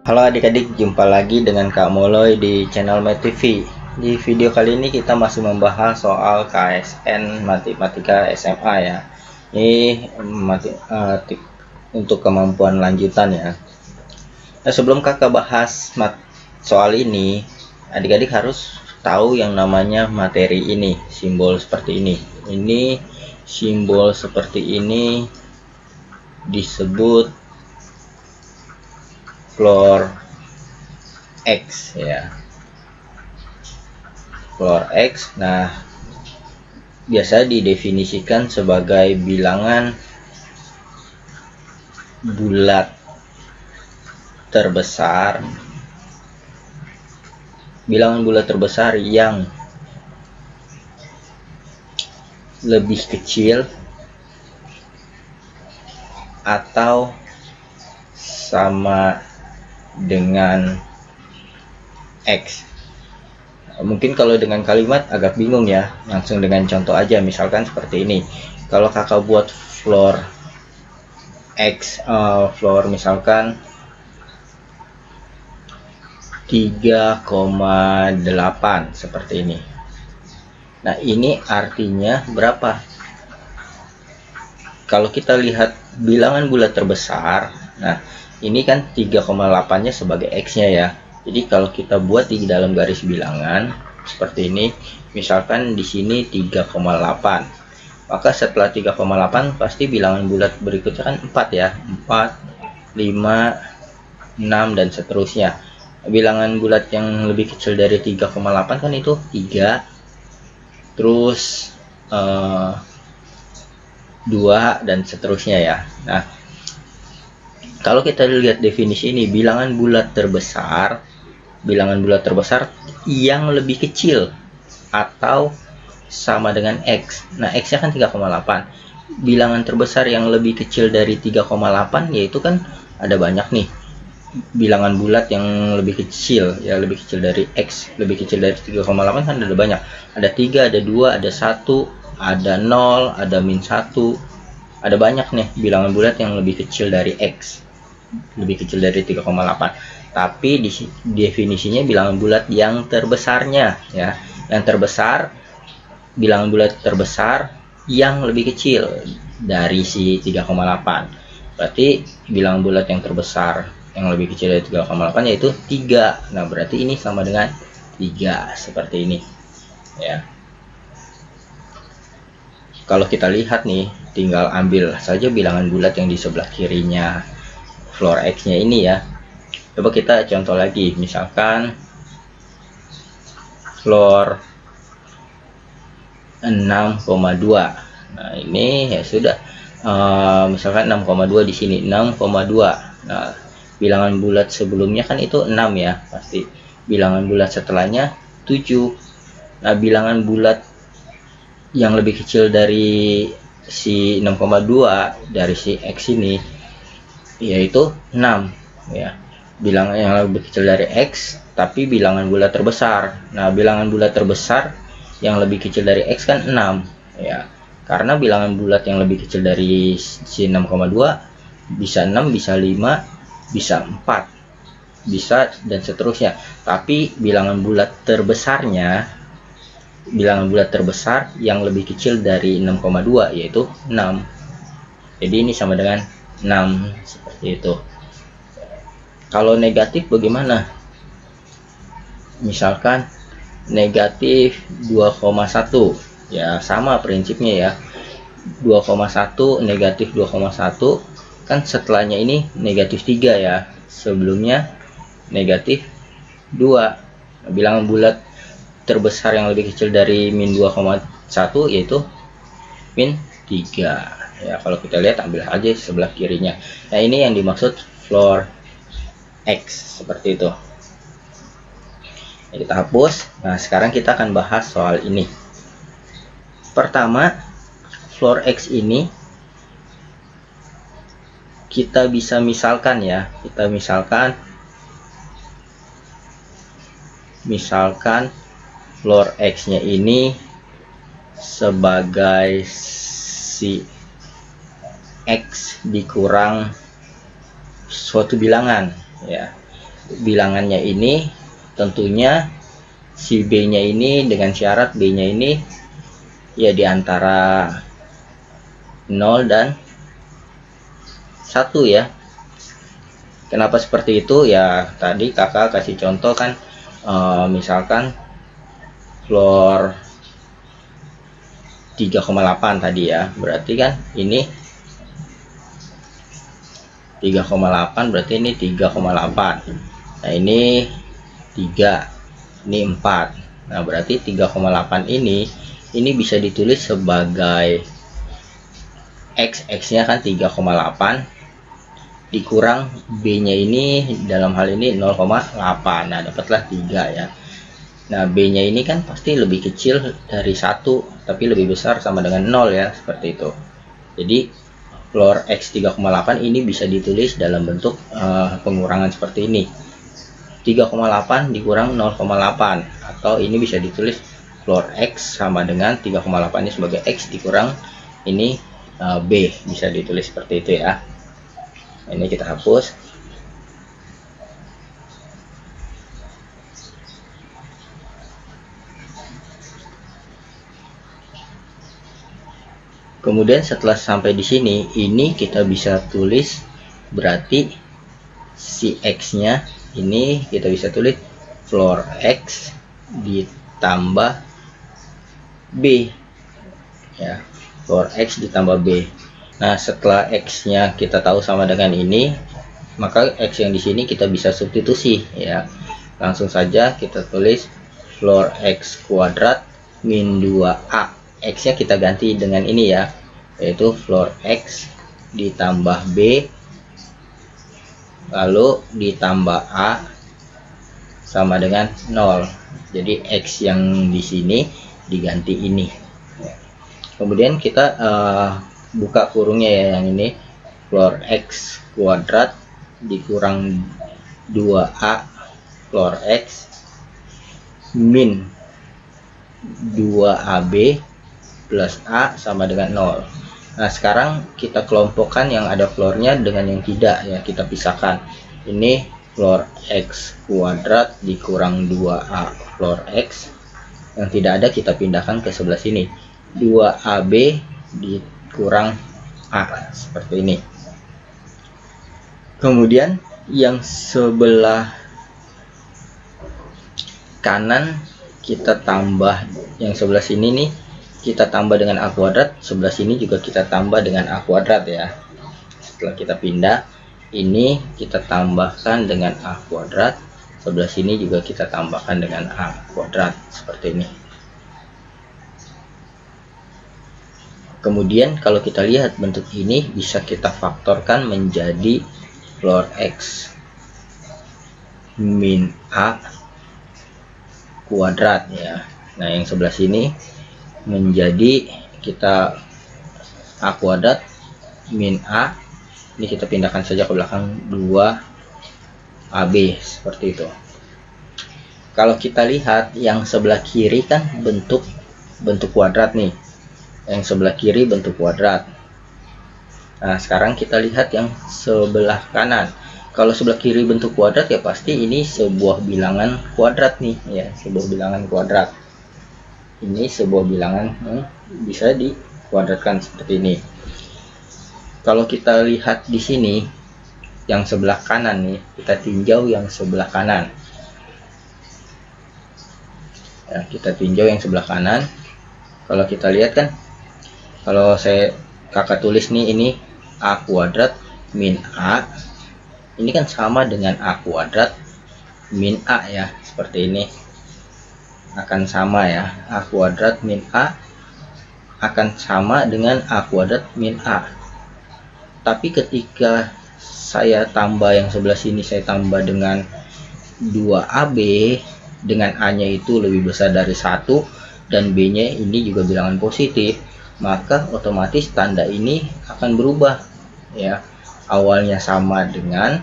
Halo adik-adik, jumpa lagi dengan Kak Moloy di channel Math TV. Di video kali ini kita masih membahas soal KSN Matematika SMA ya. Ini untuk kemampuan lanjutan ya. Nah, sebelum kakak bahas soal ini, adik-adik harus tahu yang namanya materi ini, simbol seperti ini. Ini simbol seperti ini disebut floor X ya, floor X. Nah, biasa didefinisikan sebagai bilangan bulat terbesar, yang lebih kecil atau sama dengan X. Mungkin kalau dengan kalimat agak bingung ya, langsung dengan contoh aja. Misalkan seperti ini, kalau kakak buat floor X, floor misalkan 3,8 seperti ini. Nah, ini artinya berapa? Kalau kita lihat bilangan bulat terbesar, nah ini kan 3,8-nya sebagai X-nya ya. Jadi kalau kita buat di dalam garis bilangan seperti ini, misalkan di sini 3,8. Maka setelah 3,8 pasti bilangan bulat berikutnya kan 4 ya. 4, 5, 6 dan seterusnya. Bilangan bulat yang lebih kecil dari 3,8 kan itu 3. Terus 2 dan seterusnya ya. Nah, kalau kita lihat definisi ini, bilangan bulat terbesar yang lebih kecil atau sama dengan X. Nah, X-nya kan 3,8. Bilangan terbesar yang lebih kecil dari 3,8 yaitu kan ada banyak nih. Bilangan bulat yang lebih kecil, ya lebih kecil dari X, lebih kecil dari 3,8 kan ada banyak. Ada 3, ada 2, ada 1, ada 0, ada min 1. Ada banyak nih bilangan bulat yang lebih kecil dari X, lebih kecil dari 3,8. Tapi di definisinya bilangan bulat yang terbesarnya ya, yang terbesar, bilangan bulat terbesar yang lebih kecil dari si 3,8. Berarti bilangan bulat yang terbesar yang lebih kecil dari 3,8 yaitu 3. Nah, berarti ini sama dengan 3 seperti ini ya. Kalau kita lihat nih, tinggal ambil saja bilangan bulat yang di sebelah kirinya floor X-nya ini ya. Coba kita contoh lagi, misalkan floor 6,2. Nah, ini ya sudah, misalkan 6,2 di sini 6,2. Nah, bilangan bulat sebelumnya kan itu 6 ya, pasti. Bilangan bulat setelahnya 7. Nah, bilangan bulat yang lebih kecil dari si 6,2 dari si X ini yaitu 6 ya. Bilangan yang lebih kecil dari X tapi bilangan bulat terbesar. Nah, bilangan bulat terbesar yang lebih kecil dari X kan 6 ya. Karena bilangan bulat yang lebih kecil dari si 6,2 bisa 6, bisa 5, bisa 4, bisa dan seterusnya. Tapi bilangan bulat terbesarnya, bilangan bulat terbesar yang lebih kecil dari 6,2 yaitu 6. Jadi ini sama dengan 6 seperti itu. Kalau negatif bagaimana? Misalkan negatif 2,1 ya, sama prinsipnya ya. 2,1 negatif 2,1 kan setelahnya ini negatif 3 ya, sebelumnya negatif 2. Nah, bilangan bulat terbesar yang lebih kecil dari min 2,1 yaitu min 3 ya. Kalau kita lihat, ambil aja sebelah kirinya. Nah, ini yang dimaksud floor X seperti itu ya. Kita hapus. Nah, sekarang kita akan bahas soal ini. Pertama, floor X ini kita bisa misalkan ya, kita misalkan floor X-nya ini sebagai si X dikurang suatu bilangan ya. bilangannya ini tentunya si B-nya ini dengan syarat B-nya ini ya di antara 0 dan 1 ya. Kenapa seperti itu? Ya tadi kakak kasih contoh kan, misalkan floor 3,8 tadi ya, berarti kan ini 3,8, berarti ini 3,8. Nah ini 3, ini 4. Nah berarti 3,8 ini bisa ditulis sebagai x nya kan 3,8 dikurang B-nya ini dalam hal ini 0,8. Nah dapatlah 3 ya. Nah B-nya ini kan pasti lebih kecil dari 1 tapi lebih besar sama dengan 0 ya, seperti itu. Jadi floor X 3,8 ini bisa ditulis dalam bentuk pengurangan seperti ini, 3,8 dikurang 0,8, atau ini bisa ditulis floor X sama dengan 3,8 ini sebagai X dikurang ini B, bisa ditulis seperti itu ya. Ini kita hapus. Kemudian setelah sampai di sini, ini kita bisa tulis berarti si X-nya ini kita bisa tulis floor X ditambah B ya, floor X ditambah B. Nah setelah X-nya kita tahu sama dengan ini, maka X yang di sini kita bisa substitusi ya. Langsung saja kita tulis floor X kuadrat min 2A. X-nya kita ganti dengan ini ya, yaitu floor X ditambah B lalu ditambah A sama dengan 0. Jadi X yang di sini diganti ini. Kemudian kita buka kurungnya ya, yang ini floor X kuadrat dikurang 2A floor X min 2AB plus A sama dengan 0. Nah sekarang kita kelompokkan yang ada floornya dengan yang tidak ya, kita pisahkan. Ini floor X kuadrat dikurang 2A floor X, yang tidak ada kita pindahkan ke sebelah sini, 2AB dikurang A, seperti ini. Kemudian yang sebelah kanan kita tambah, yang sebelah sini nih kita tambah dengan A kuadrat, sebelah sini juga kita tambah dengan A kuadrat ya. Setelah kita pindah, ini kita tambahkan dengan A kuadrat, sebelah sini juga kita tambahkan dengan A kuadrat, seperti ini. Kemudian kalau kita lihat bentuk ini bisa kita faktorkan menjadi floor X min A kuadrat ya. Nah yang sebelah sini menjadi kita A kuadrat min A, ini kita pindahkan saja ke belakang 2AB, seperti itu. Kalau kita lihat yang sebelah kiri kan bentuk kuadrat nih, yang sebelah kiri bentuk kuadrat. Nah sekarang kita lihat yang sebelah kanan. Kalau sebelah kiri bentuk kuadrat ya pasti ini sebuah bilangan kuadrat nih ya, sebuah bilangan kuadrat. Ini sebuah bilangan bisa dikuadratkan seperti ini. Kalau kita lihat di sini yang sebelah kanan nih, kita tinjau yang sebelah kanan ya, kita tinjau yang sebelah kanan. Kalau kita lihat kan, kalau kakak tulis nih, ini A kuadrat min A, ini kan sama dengan A kuadrat min A ya, seperti ini akan sama ya, A kuadrat min A akan sama dengan A kuadrat min A. Tapi ketika saya tambah yang sebelah sini, saya tambah dengan 2AB dengan A nya itu lebih besar dari 1 dan B nya ini juga bilangan positif, maka otomatis tanda ini akan berubah ya. Awalnya sama dengan,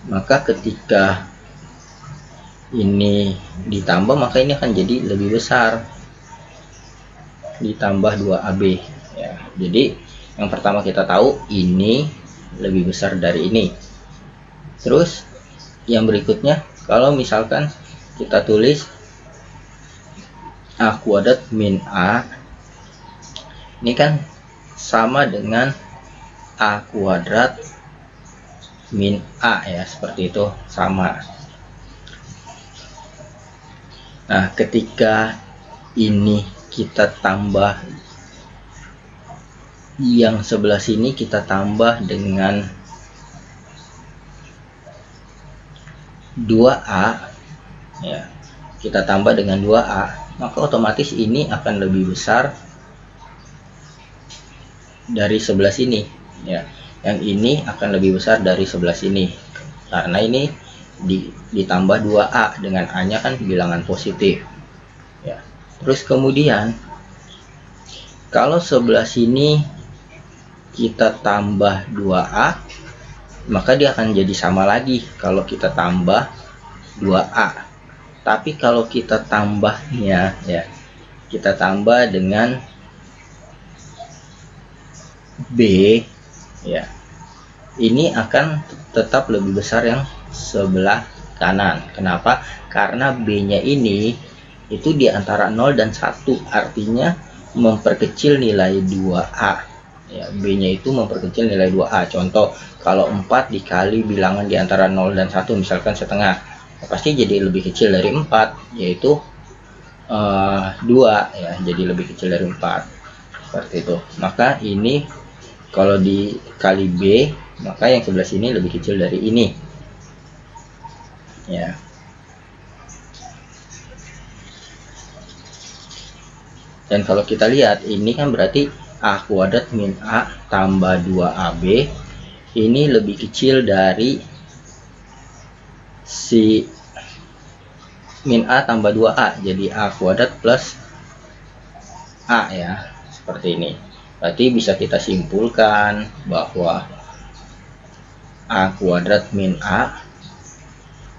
maka ketika ini ditambah maka ini akan jadi lebih besar, ditambah 2AB ya. Jadi yang pertama kita tahu ini lebih besar dari ini. Terus yang berikutnya, kalau misalkan kita tulis A kuadrat min A, ini kan sama dengan A kuadrat min A ya, seperti itu, sama. Nah, ketika ini kita tambah yang sebelah sini, kita tambah dengan 2A ya, kita tambah dengan 2A, maka otomatis ini akan lebih besar dari sebelah sini ya. Yang ini akan lebih besar dari sebelah sini karena ini ditambah 2A, dengan A nya kan bilangan positif ya. Terus kemudian kalau sebelah sini kita tambah 2A, maka dia akan jadi sama lagi kalau kita tambah 2A. Tapi kalau kita tambahnya ya, kita tambah dengan B ya, ini akan tetap lebih besar yang sebelah kanan. Kenapa? Karena B nya ini itu di antara 0 dan 1, artinya memperkecil nilai 2A ya. B nya itu memperkecil nilai 2A. Contoh, kalau 4 dikali bilangan di antara 0 dan 1, misalkan setengah, ya pasti jadi lebih kecil dari 4, yaitu 2 ya, jadi lebih kecil dari 4, seperti itu. Maka ini kalau dikali B, maka yang sebelah sini lebih kecil dari ini ya. Dan kalau kita lihat, ini kan berarti A kuadrat min A tambah 2AB ini lebih kecil dari si min A tambah 2A, jadi A kuadrat plus A ya, seperti ini. Berarti bisa kita simpulkan bahwa A kuadrat min A,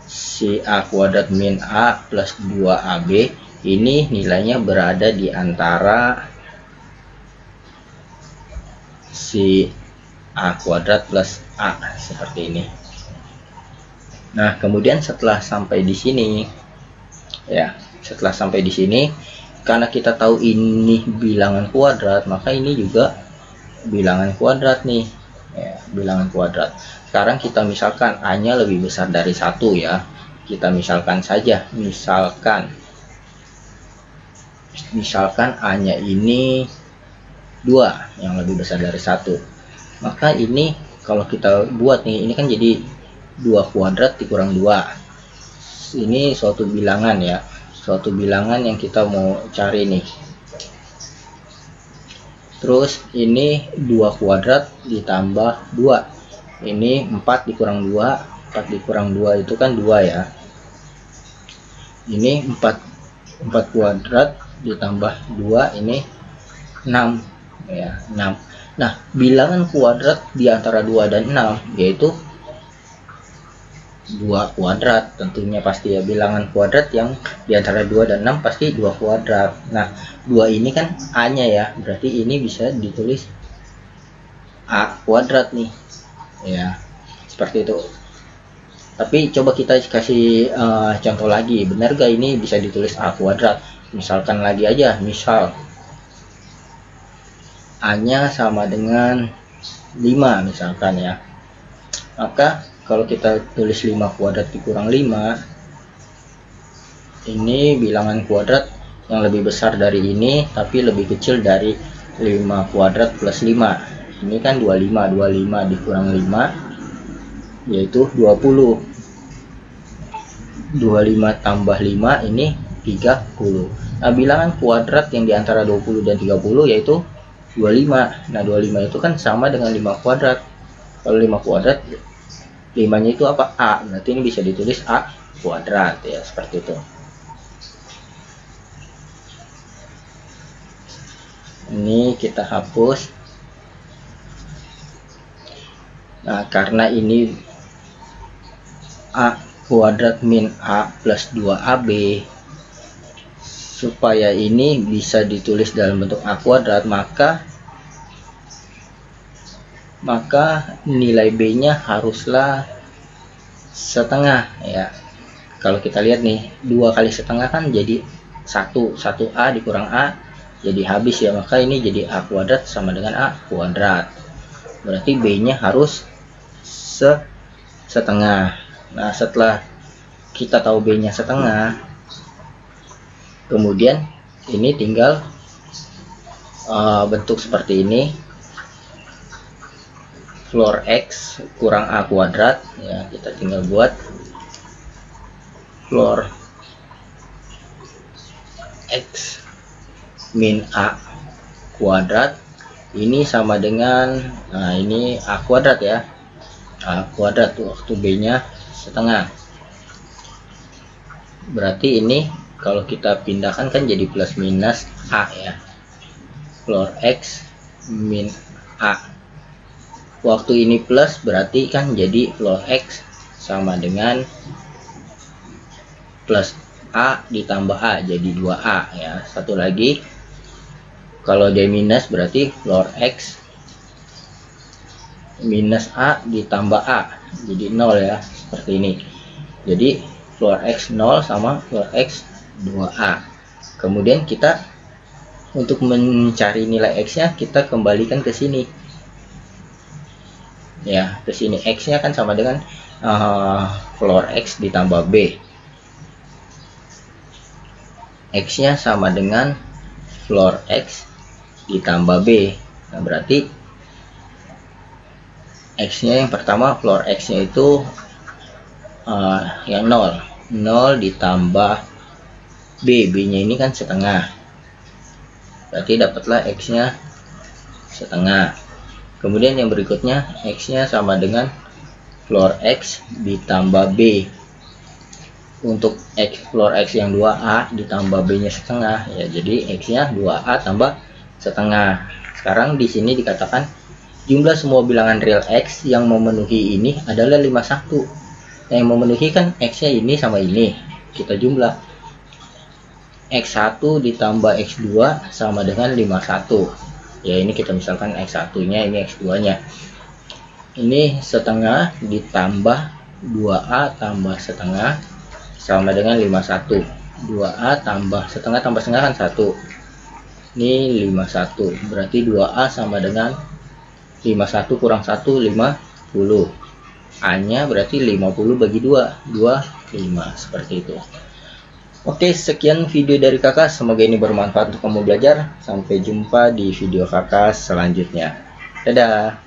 si A kuadrat min A plus 2AB ini nilainya berada di antara si A kuadrat plus A, seperti ini. Nah, kemudian setelah sampai di sini ya, setelah sampai di sini, karena kita tahu ini bilangan kuadrat, maka ini juga bilangan kuadrat nih ya, bilangan kuadrat. Sekarang kita misalkan A nya lebih besar dari 1 ya, kita misalkan saja, misalkan A nya ini 2 yang lebih besar dari 1, maka ini kalau kita buat nih, ini kan jadi 2 kuadrat dikurang 2. Ini suatu bilangan ya, suatu bilangan yang kita mau cari nih. Terus ini 2 kuadrat ditambah 2, ini 4 dikurang 2, 4 dikurang 2 itu kan 2 ya. Ini 4 kuadrat ditambah 2, ini 6 ya, 6. Nah, bilangan kuadrat di antara 2 dan 6 yaitu 2 kuadrat, tentunya pasti ya, bilangan kuadrat yang di antara 2 dan 6 pasti 2 kuadrat. Nah, 2 ini kan A nya ya, berarti ini bisa ditulis A kuadrat nih ya, seperti itu. Tapi coba kita kasih contoh lagi, benar gak ini bisa ditulis A kuadrat? Misalkan lagi aja, misal A nya sama dengan 5 misalkan ya, maka kalau kita tulis 5 kuadrat dikurang 5, ini bilangan kuadrat yang lebih besar dari ini tapi lebih kecil dari 5 kuadrat plus 5. Ini kan 25, 25 dikurang 5 yaitu 20. 25 tambah 5 ini 30. Nah, bilangan kuadrat yang diantara 20 dan 30 yaitu 25. Nah, 25 itu kan sama dengan 5 kuadrat. Kalau 5 kuadrat, 5 nya itu apa? A. Berarti ini bisa ditulis A kuadrat ya, seperti itu. Ini kita hapus. Nah, karena ini A kuadrat min A plus 2AB, supaya ini bisa ditulis dalam bentuk A kuadrat, maka nilai B nya haruslah setengah ya. Kalau kita lihat nih, 2 kali setengah kan jadi 1A dikurang A jadi habis ya, maka ini jadi A kuadrat sama dengan A kuadrat. Berarti B-nya harus setengah. Nah, setelah kita tahu B-nya setengah, kemudian ini tinggal bentuk seperti ini, floor X kurang A kuadrat ya. Kita tinggal buat floor X min A kuadrat ini sama dengan, nah ini A kuadrat ya, A kuadrat waktu B nya setengah. Berarti ini kalau kita pindahkan kan jadi plus minus A ya, floor X min A. Waktu ini plus berarti kan jadi floor X sama dengan plus A ditambah A jadi 2A ya. Satu lagi, kalau dia minus berarti floor X minus A ditambah A jadi 0 ya, seperti ini. Jadi floor X 0 sama floor X 2A. Kemudian kita untuk mencari nilai X nya kita kembalikan ke sini ya, ke sini. X nya kan sama dengan floor X ditambah B. X nya sama dengan floor X ditambah B. Nah, berarti X nya yang pertama, floor X nya itu yang 0 ditambah B. B nya ini kan setengah, berarti dapatlah X nya setengah. Kemudian yang berikutnya X nya sama dengan floor X ditambah B. Untuk floor X yang 2A ditambah B nya setengah ya, jadi X nya 2A tambah setengah. Sekarang di sini dikatakan jumlah semua bilangan real X yang memenuhi ini adalah 51. Yang memenuhi kan X nya ini sama ini, kita jumlah X1 ditambah X2 sama dengan 51 ya. Ini kita misalkan X1 nya, ini X2 nya. Ini setengah ditambah 2A tambah setengah sama dengan 51. 2A tambah setengah kan 1. Ini 51. Berarti 2A sama dengan 51 kurang 1 50. A nya berarti 50 bagi 2 25, seperti itu. Oke, sekian video dari kakak, semoga ini bermanfaat untuk kamu belajar. Sampai jumpa di video kakak selanjutnya. Dadah.